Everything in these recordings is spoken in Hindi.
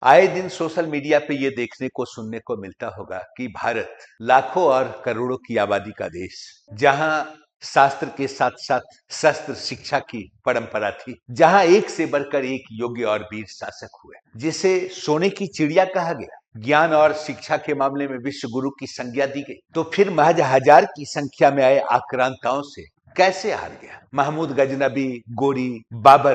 आए दिन सोशल मीडिया पे ये देखने को सुनने को मिलता होगा कि भारत लाखों और करोड़ों की आबादी का देश, जहां शास्त्र के साथ साथ शस्त्र शिक्षा की परंपरा थी, जहां एक से बढ़कर एक योग्य और वीर शासक हुए, जिसे सोने की चिड़िया कहा गया, ज्ञान और शिक्षा के मामले में विश्व गुरु की संज्ञा दी गई, तो फिर महज हजार की संख्या में आए आक्रांताओं से कैसे हार गया? महमूद गजनबी, गोरी, बाबर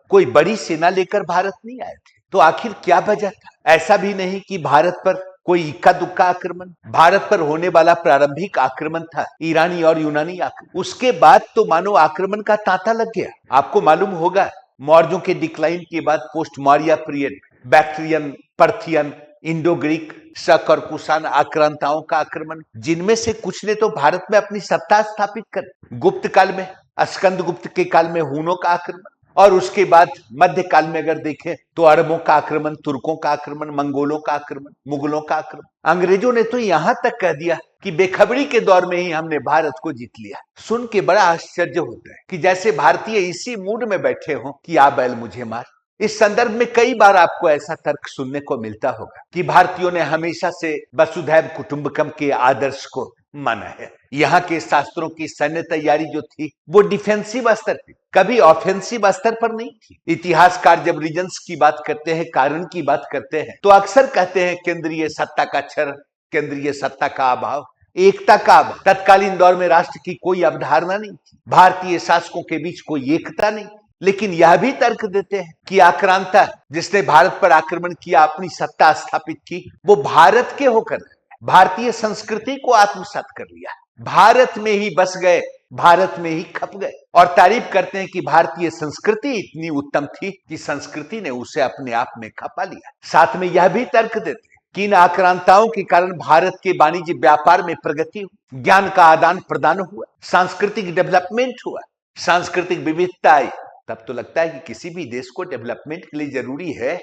कोई बड़ी सेना लेकर भारत नहीं आए थे, तो आखिर क्या वजह था? ऐसा भी नहीं कि भारत पर कोई इक्का दुक्का आक्रमण, भारत पर होने वाला प्रारंभिक आक्रमण था ईरानी और यूनानी आक्रमण। उसके बाद तो मानो आक्रमण का तांता लग गया। आपको मालूम होगा, मौर्यों के डिक्लाइन के बाद post Maurya period, Bactrian, Parthian, Indo Greek, Shaka और कुषाण आक्रांताओं का आक्रमण, जिनमें से कुछ ने तो भारत में अपनी सत्ता स्थापित कर, गुप्त काल में स्कंद गुप्त के काल में हूनों का आक्रमण, और उसके बाद मध्यकाल में अगर देखें तो अरबों का आक्रमण, तुर्कों का आक्रमण, मंगोलों का आक्रमण, मुगलों का आक्रमण। अंग्रेजों ने तो यहां तक कह दिया कि बेखबरी के दौर में ही हमने भारत को जीत लिया। सुन के बड़ा आश्चर्य होता है कि जैसे भारतीय इसी मूड में बैठे हों कि आ बैल मुझे मार। इस संदर्भ में कई बार आपको ऐसा तर्क सुनने को मिलता होगा कि भारतीयों ने हमेशा से वसुधैव कुटुंबकम के आदर्श को माना है। यहाँ के शास्त्रों की सैन्य तैयारी जो थी वो डिफेंसिव स्तर पे, कभी ऑफेंसिव स्तर पर नहीं थी। इतिहासकार जब रीजन्स की बात करते हैं, कारण की बात करते हैं, तो अक्सर कहते हैं केंद्रीय सत्ता का क्षरण, केंद्रीय सत्ता का अभाव, एकता का अभाव। तत्कालीन दौर में राष्ट्र की कोई अवधारणा नहीं थी, भारतीय शासकों के बीच कोई एकता नहीं। लेकिन यह भी तर्क देते हैं कि आक्रांता जिसने भारत पर आक्रमण किया, अपनी सत्ता स्थापित की, वो भारत के होकर भारतीय संस्कृति को आत्मसात कर लिया, भारत में ही बस गए, भारत में ही खप गए, और तारीफ करते हैं कि भारतीय संस्कृति इतनी उत्तम थी कि संस्कृति ने उसे अपने आप में खपा लिया। साथ में यह भी तर्क देते हैं कि इन आक्रांताओं के कारण भारत के वाणिज्य व्यापार में प्रगति हुई, ज्ञान का आदान प्रदान हुआ, सांस्कृतिक डेवलपमेंट हुआ, सांस्कृतिक विविधता आई। तब तो लगता है कि किसी भी देश को डेवलपमेंट के लिए जरूरी है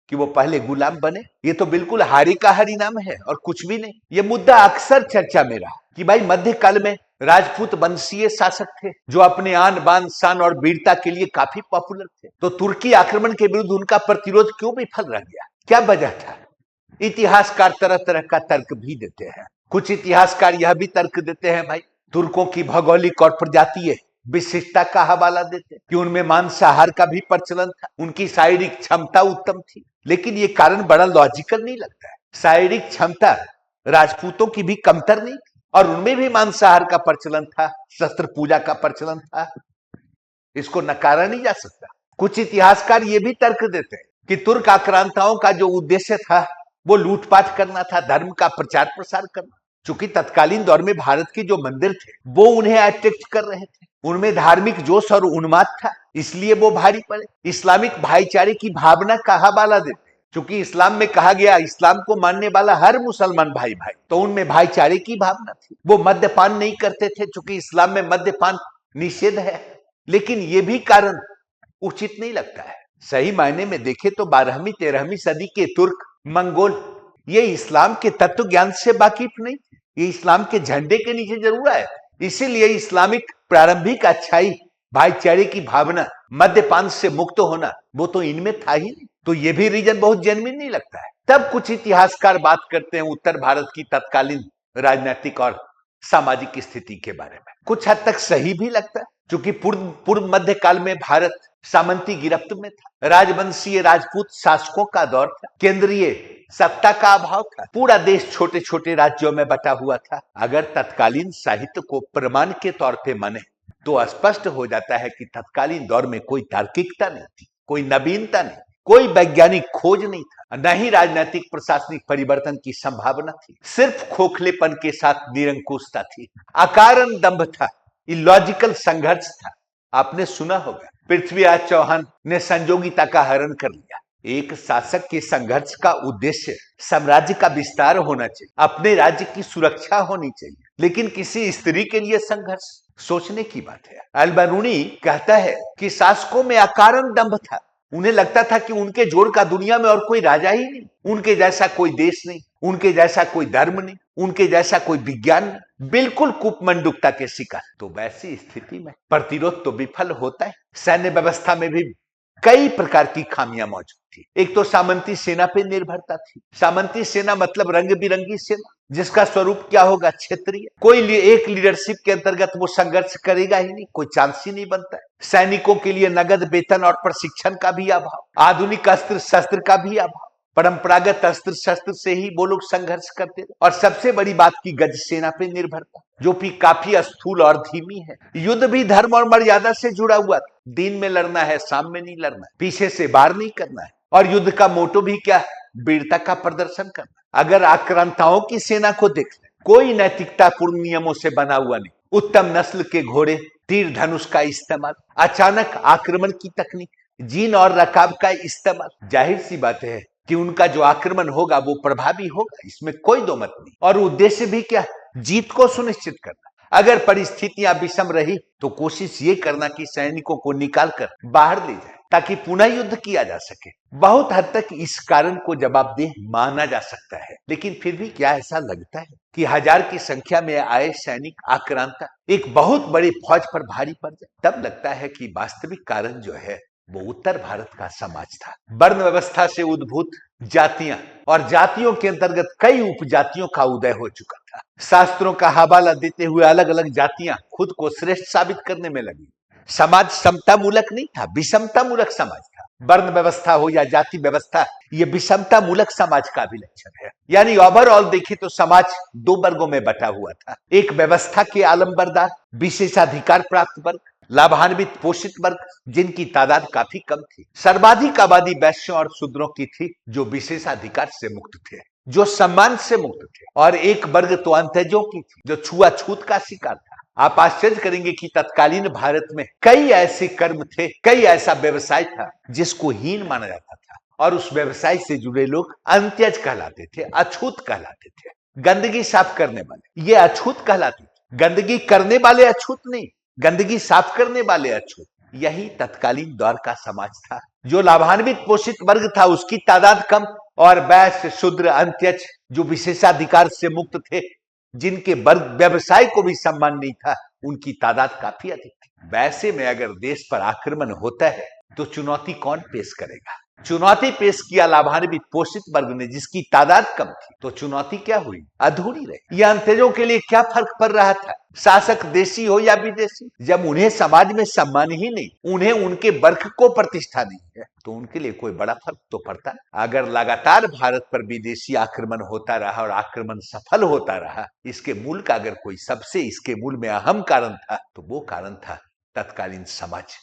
कि वो पहले गुलाम बने। ये तो बिल्कुल हारी का हरिनाम है और कुछ भी नहीं। ये मुद्दा अक्सर चर्चा में रहा कि भाई मध्यकाल में राजपूत वंशीय शासक थे जो अपने आन बान शान और वीरता के लिए काफी पॉपुलर थे, तो तुर्की आक्रमण के विरुद्ध उनका प्रतिरोध क्यों विफल रह गया? क्या वजह था? इतिहासकार तरह तरह का तर्क भी देते हैं। कुछ इतिहासकार यह भी तर्क देते हैं भाई तुर्कों की भौगोलिक और प्रजातीय विशिष्टता का हवाला देते कि उनमें मांसाहार का भी प्रचलन था, उनकी शारीरिक क्षमता उत्तम थी। लेकिन ये कारण बड़ा लॉजिकल नहीं लगता है। शारीरिक क्षमता राजपूतों की भी कमतर नहीं थी और उनमें भी मांसाहार का प्रचलन था, शस्त्र पूजा का प्रचलन था, इसको नकारा नहीं जा सकता। कुछ इतिहासकार ये भी तर्क देते हैं कि तुर्क आक्रांताओं का जो उद्देश्य था वो लूटपाट करना था, धर्म का प्रचार प्रसार करना। चूंकि तत्कालीन दौर में भारत के जो मंदिर थे वो उन्हें अट्रैक्ट कर रहे थे, उनमें धार्मिक जोश और उन्माद था, इसलिए वो भारी पड़े। इस्लामिक भाईचारे की भावना का हवाला देते, क्योंकि इस्लाम में कहा गया इस्लाम को मानने वाला हर मुसलमान भाई भाई, तो उनमें भाईचारे की भावना थी। वो मद्यपान नहीं करते थे, चूंकि इस्लाम में मद्यपान निषेध है। लेकिन ये भी कारण उचित नहीं लगता है। सही मायने में देखें तो 12वीं 13वीं सदी के तुर्क, मंगोल ये इस्लाम के तत्व ज्ञान से वाकिफ नहीं, ये इस्लाम के झंडे के नीचे जरूर आए। इसीलिए इस्लामिक प्रारंभिक अच्छाई, भाईचारे की भावना, मद्यपान से मुक्त होना, वो तो इनमें था ही नहीं। तो ये भी रीजन बहुत जेन्युइन नहीं लगता है। तब कुछ इतिहासकार बात करते हैं उत्तर भारत की तत्कालीन राजनीतिक और सामाजिक स्थिति के बारे में। कुछ हद तक सही भी लगता है, क्योंकि पूर्व मध्य काल में भारत सामंती गिरफ्त में था, राजवंशीय राजपूत शासकों का दौर था, केंद्रीय सत्ता का अभाव था, पूरा देश छोटे छोटे राज्यों में बटा हुआ था। अगर तत्कालीन साहित्य को प्रमाण के तौर पे माने तो स्पष्ट हो जाता है कि तत्कालीन दौर में कोई तार्किकता नहीं थी, कोई नवीनता नहीं, कोई वैज्ञानिक खोज नहीं था, न ही राजनीतिक प्रशासनिक परिवर्तन की संभावना थी। सिर्फ खोखलेपन के साथ निरंकुशता थी, अकारण दंभ था, इलॉजिकल संघर्ष था। आपने सुना होगा पृथ्वीराज चौहान ने संजोगिता का हरण कर लिया। एक शासक के संघर्ष का उद्देश्य साम्राज्य का विस्तार होना चाहिए, अपने राज्य की सुरक्षा होनी चाहिए, लेकिन किसी स्त्री के लिए संघर्ष सोचने की बात है। अल-बरूनी कहता है कि शासकों में अकारण दंभ था, उन्हें लगता था कि उनके जोड़ का दुनिया में और कोई राजा ही नहीं, उनके जैसा कोई देश नहीं, उनके जैसा कोई धर्म नहीं, उनके जैसा कोई विज्ञान नहीं, बिल्कुल कुपमंडुकता के शिकार। तो वैसी स्थिति में प्रतिरोध तो विफल होता है। सैन्य व्यवस्था में भी कई प्रकार की खामियां मौजूद थी। एक तो सामंती सेना पे निर्भरता थी। सामंती सेना मतलब रंग बिरंगी सेना, जिसका स्वरूप क्या होगा? क्षेत्रीय। कोई एक लीडरशिप के अंतर्गत वो संघर्ष करेगा ही नहीं, कोई चांस ही नहीं बनता है। सैनिकों के लिए नगद वेतन और प्रशिक्षण का भी अभाव, आधुनिक अस्त्र शस्त्र का भी अभाव, परंपरागत अस्त्र शस्त्र से ही वो लोग संघर्ष करते थे। और सबसे बड़ी बात की गज सेना पे निर्भरता, जो कि काफी स्थूल और धीमी है। युद्ध भी धर्म और मर्यादा से जुड़ा हुआ था। दिन में लड़ना है, शाम में नहीं लड़ना है, पीछे से वार नहीं करना है। और युद्ध का मोटो भी क्या है? वीरता का प्रदर्शन करना। अगर आक्रांताओं की सेना को देख ले, कोई नैतिकता पूर्ण नियमों से बना हुआ नहीं। उत्तम नस्ल के घोड़े, तीर धनुष का इस्तेमाल, अचानक आक्रमण की तकनीक, जीन और रकाब का इस्तेमाल। जाहिर सी बात है कि उनका जो आक्रमण होगा वो प्रभावी होगा, इसमें कोई दो मत नहीं। और उद्देश्य भी क्या? जीत को सुनिश्चित करना। अगर परिस्थितियां विषम रही तो कोशिश ये करना कि सैनिकों को निकालकर बाहर ले जाए, ताकि पुनः युद्ध किया जा सके। बहुत हद तक इस कारण को जवाबदेह माना जा सकता है। लेकिन फिर भी क्या ऐसा लगता है कि 1000 की संख्या में आए सैनिक आक्रांता एक बहुत बड़ी फौज पर भारी पड़ जाए? तब लगता है कि वास्तविक कारण जो है वो उत्तर भारत का समाज था। वर्ण व्यवस्था से उद्भूत जातियां और जातियों के अंतर्गत कई उपजातियों का उदय हो चुका था। शास्त्रों का हवाला देते हुए अलग अलग जातियां खुद को श्रेष्ठ साबित करने में लगी। समाज समता मूलक नहीं था, विषमता मूलक समाज था। वर्ण व्यवस्था हो या जाति व्यवस्था, ये विषमता मूलक समाज का भी लक्षण है। यानी ओवरऑल देखें तो समाज दो वर्गों में बटा हुआ था। एक व्यवस्था के आलंबरदार विशेषाधिकार प्राप्त वर्ग, लाभान्वित पोषित वर्ग, जिनकी तादाद काफी कम थी। सर्वाधिक आबादी वैश्यों और शूद्रों की थी, जो विशेषाधिकार से मुक्त थे, जो सम्मान से मुक्त थे। और एक वर्ग तो अंतजों की थी, जो छुआछूत का शिकार था। आप आश्चर्य करेंगे कि तत्कालीन भारत में कई ऐसे कर्म थे, कई ऐसा व्यवसाय था जिसको हीन माना जाता था। और उस व्यवसाय से जुड़े लोग अंत्यज कहलाते थे, अछूत कहलाते थे। गंदगी साफ करने वाले ये अछूत कहलाते थे। गंदगी करने वाले अछूत नहीं, गंदगी साफ करने वाले अछूत। यही तत्कालीन दौर का समाज था। जो लाभान्वित पोषित वर्ग था उसकी तादाद कम, और वैश्य शूद्र अंत्यज जो विशेषाधिकार से मुक्त थे, जिनके वर्ग व्यवसाय को भी सम्मान नहीं था, उनकी तादाद काफी अधिक थी। वैसे में अगर देश पर आक्रमण होता है तो चुनौती कौन पेश करेगा? चुनौती पेश किया लाभान्वित पोषित वर्ग ने, जिसकी तादाद कम थी। तो चुनौती क्या हुई? अधूरी रही। यह अंतजों के लिए क्या फर्क पड़ रहा था, शासक देशी हो या विदेशी? जब उन्हें समाज में सम्मान ही नहीं, उन्हें उनके वर्ग को प्रतिष्ठा नहीं है, तो उनके लिए कोई बड़ा फर्क तो पड़ता है। अगर लगातार भारत पर विदेशी आक्रमण होता रहा और आक्रमण सफल होता रहा, इसके मूल का अगर कोई सबसे इसके मूल में अहम कारण था तो वो कारण था तत्कालीन समाज।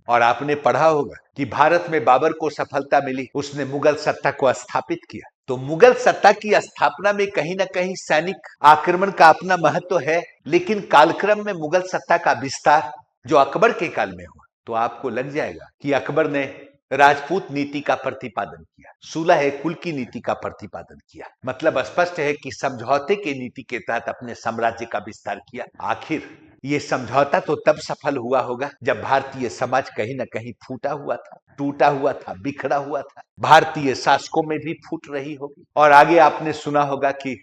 और आपने पढ़ा होगा कि भारत में बाबर को सफलता मिली, उसने मुगल सत्ता को स्थापित किया। तो मुगल सत्ता की स्थापना में कहीं ना कहीं सैनिक आक्रमण का अपना महत्व है, लेकिन कालक्रम में मुगल सत्ता का विस्तार जो अकबर के काल में हुआ, तो आपको लग जाएगा कि अकबर ने राजपूत नीति का प्रतिपादन किया, सुलह कुल की नीति का प्रतिपादन किया। मतलब स्पष्ट है कि समझौते की नीति के तहत अपने साम्राज्य का विस्तार किया। आखिर ये समझौता तो तब सफल हुआ होगा जब भारतीय समाज कहीं ना कहीं फूटा हुआ था, टूटा हुआ था, बिखरा हुआ था। भारतीय शासकों में भी फूट रही होगी। और आगे आपने सुना होगा कि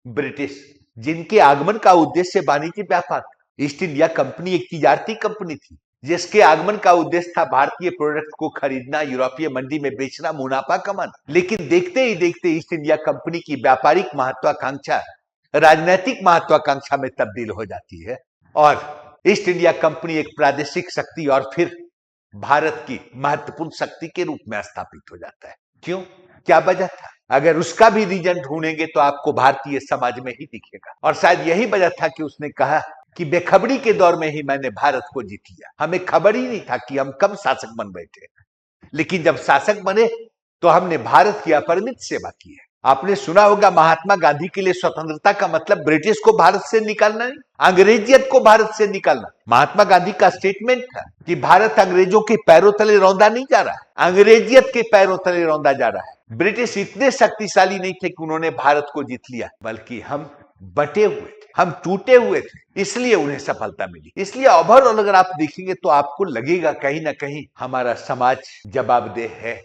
ब्रिटिश, जिनके आगमन का उद्देश्य वाणिज्य व्यापार, ईस्ट इंडिया कंपनी एक तिजारती कंपनी थी, जिसके आगमन का उद्देश्य था भारतीय प्रोडक्ट को खरीदना, यूरोपीय मंडी में बेचना, मुनाफा कमाना। लेकिन देखते ही देखते ईस्ट इंडिया कंपनी की व्यापारिक महत्वाकांक्षा राजनैतिक महत्वाकांक्षा में तब्दील हो जाती है, और ईस्ट इंडिया कंपनी एक प्रादेशिक शक्ति और फिर भारत की महत्वपूर्ण शक्ति के रूप में स्थापित हो जाता है। क्यों? क्या वजह था? अगर उसका भी रीजन ढूंढेंगे तो आपको भारतीय समाज में ही दिखेगा। और शायद यही वजह था कि उसने कहा कि बेखबरी के दौर में ही मैंने भारत को जीत लिया। हमें खबर ही नहीं था कि हम कब शासक बन बैठे, लेकिन जब शासक बने तो हमने भारत की अपरिमित सेवा की है। आपने सुना होगा महात्मा गांधी के लिए स्वतंत्रता का मतलब ब्रिटिश को भारत से निकालना नहीं, अंग्रेजियत को भारत से निकालना। महात्मा गांधी का स्टेटमेंट था कि भारत अंग्रेजों के पैरों तले रौंदा नहीं जा रहा, अंग्रेजियत के पैरों तले रौंदा जा रहा है। ब्रिटिश इतने शक्तिशाली नहीं थे कि उन्होंने भारत को जीत लिया, बल्कि हम बटे हुए थे, हम टूटे हुए थे, इसलिए उन्हें सफलता मिली। इसलिए ओवरऑल अगर आप देखेंगे तो आपको लगेगा कहीं ना कहीं हमारा समाज जवाबदेह है,